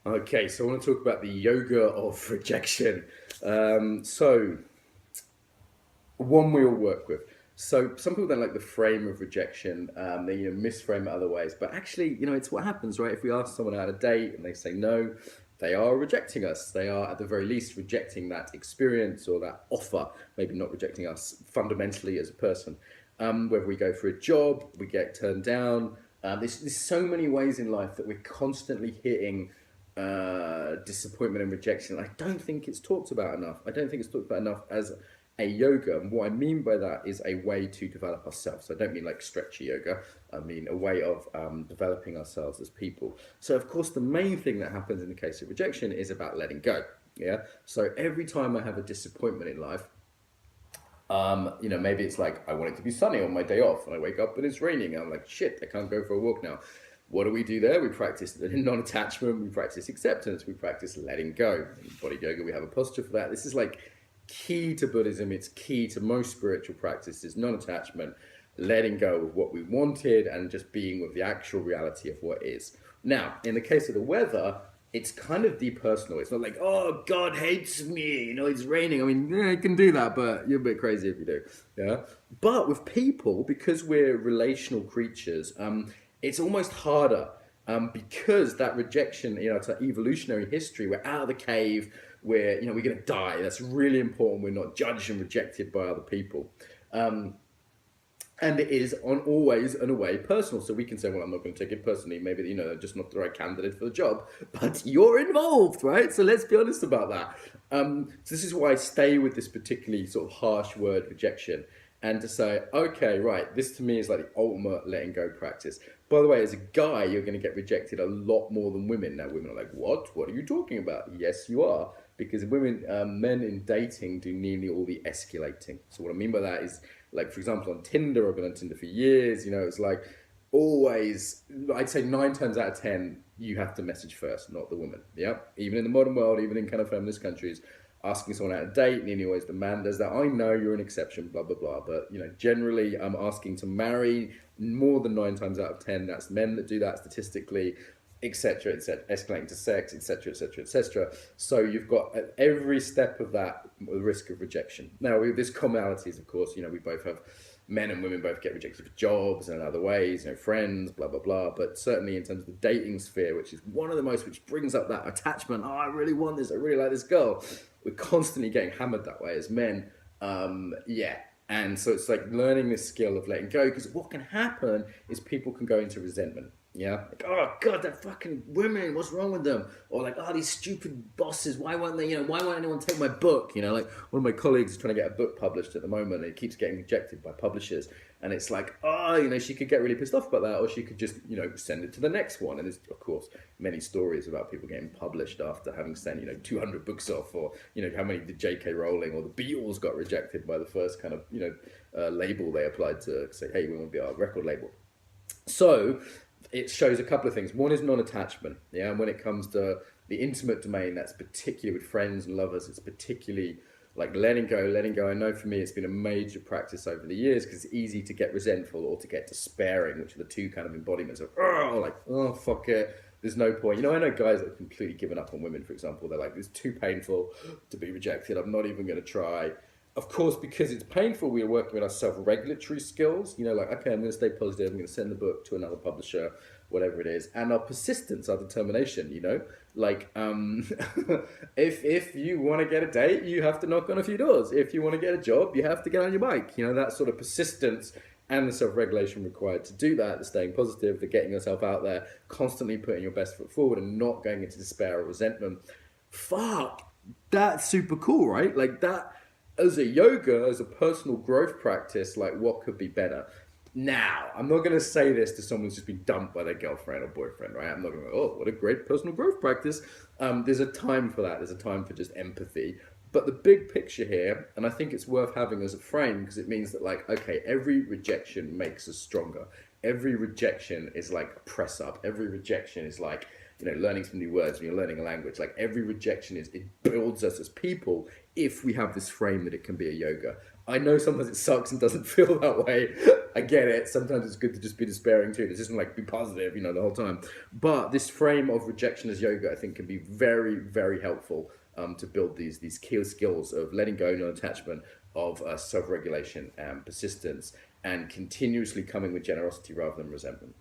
Okay, so I want to talk about the yoga of rejection. So, one we all work with. So, some people don't like the frame of rejection. They misframe it other ways, but actually, it's what happens, right? If we ask someone out a date and they say no, they are rejecting us. They are, at the very least, rejecting that experience or that offer. Maybe not rejecting us fundamentally as a person. Whether we go for a job, we get turned down. There's so many ways in life that we're constantly hitting disappointment and rejection. I don't think it's talked about enough. I don't think it's talked about enough as a yoga. And what I mean by that is a way to develop ourselves. So I don't mean like stretchy yoga. I mean a way of developing ourselves as people. So of course, the main thing that happens in the case of rejection is about letting go. Yeah. So every time I have a disappointment in life, maybe it's like I want it to be sunny on my day off, and I wake up and it's raining. And I'm like, shit, I can't go for a walk now. What do there? We practice non-attachment, we practice acceptance, we practice letting go. In body yoga, we have a posture for that. This is like key to Buddhism. It's key to most spiritual practices: non-attachment, letting go of what we wanted, and just being with the actual reality of what is. Now, in the case of the weather, it's kind of depersonal. It's not like, oh, God hates me, it's raining. I mean, yeah, you can do that, but you're a bit crazy if you do. Yeah. But with people, because we're relational creatures, it's almost harder because that rejection, it's an evolutionary history. We're out of the cave. We're going to die. That's really important. We're not judged and rejected by other people. And it is always, in a way, personal. So we can say, well, I'm not going to take it personally. Maybe, they're just not the right candidate for the job. But you're involved, right? So let's be honest about that. So this is why I stay with this particularly sort of harsh word, rejection. And to say, okay, right, this to me is like the ultimate letting go practice. By the way, as a guy, you're going to get rejected a lot more than women. Now, women are like, what? What are you talking about? Yes, you are. Because men in dating do nearly all the escalating. So what I mean by that is, like, for example, on Tinder, I've been on Tinder for years, it's like always, I'd say 9 times out of 10, you have to message first, not the woman. Yeah. Even in the modern world, even in kind of feminist countries, asking someone out a date, nearly always the man does that. I know you're an exception, blah, blah, blah. But, generally I'm asking to marry more than 9 times out of 10. That's men that do that statistically, etc., escalating to sex, etc., etc., etc. So you've got at every step of that the risk of rejection. Now, there's commonalities, of course. We both have men and women both get rejected for jobs and other ways, friends, blah, blah, blah. But certainly in terms of the dating sphere, which is one of the most, which brings up that attachment. Oh, I really want this. I really like this girl. We're constantly getting hammered that way as men. Yeah. And so it's like learning this skill of letting go, because what can happen is people can go into resentment. Yeah, like, oh God, that fucking women, what's wrong with them? Or like, oh, these stupid bosses, why won't they, why won't anyone take my book? Like one of my colleagues is trying to get a book published at the moment, and it keeps getting rejected by publishers. And it's like, oh, she could get really pissed off about that, or she could just, send it to the next one. And there's, of course, many stories about people getting published after having sent, 200 books off, or, how many did J.K. Rowling or the Beatles got rejected by the first kind of, label they applied to say, hey, we want to be our record label. So it shows a couple of things. One is non-attachment. Yeah, and when it comes to the intimate domain, that's particularly with friends and lovers. It's particularly like letting go. I know for me, it's been a major practice over the years, because it's easy to get resentful or to get despairing, which are the two kind of embodiments of, oh, fuck it. There's no point. I know guys that have completely given up on women, for example. They're like, it's too painful to be rejected. I'm not even going to try. Of course, because it's painful, we are working with our self-regulatory skills. Like, okay, I'm going to stay positive. I'm going to send the book to another publisher, whatever it is. And our persistence, our determination, like, if you want to get a date, you have to knock on a few doors. If you want to get a job, you have to get on your bike. That sort of persistence and the self-regulation required to do that, the staying positive, the getting yourself out there, constantly putting your best foot forward and not going into despair or resentment. Fuck, that's super cool, right? Like that. As a yoga, as a personal growth practice, like what could be better? Now, I'm not going to say this to someone who's just been dumped by their girlfriend or boyfriend, right? I'm not going to go, oh, what a great personal growth practice. There's a time for that. There's a time for just empathy. But the big picture here, and I think it's worth having as a frame, because it means that, like, okay, every rejection makes us stronger. Every rejection is like a press up. Every rejection is like, learning some new words, when you're learning a language, like every rejection it builds us as people if we have this frame that it can be a yoga. I know sometimes it sucks and doesn't feel that way. I get it. Sometimes it's good to just be despairing too. This isn't like be positive, the whole time. But this frame of rejection as yoga, I think, can be very, very helpful to build these key skills of letting go, non-attachment, of self-regulation and persistence, and continuously coming with generosity rather than resentment.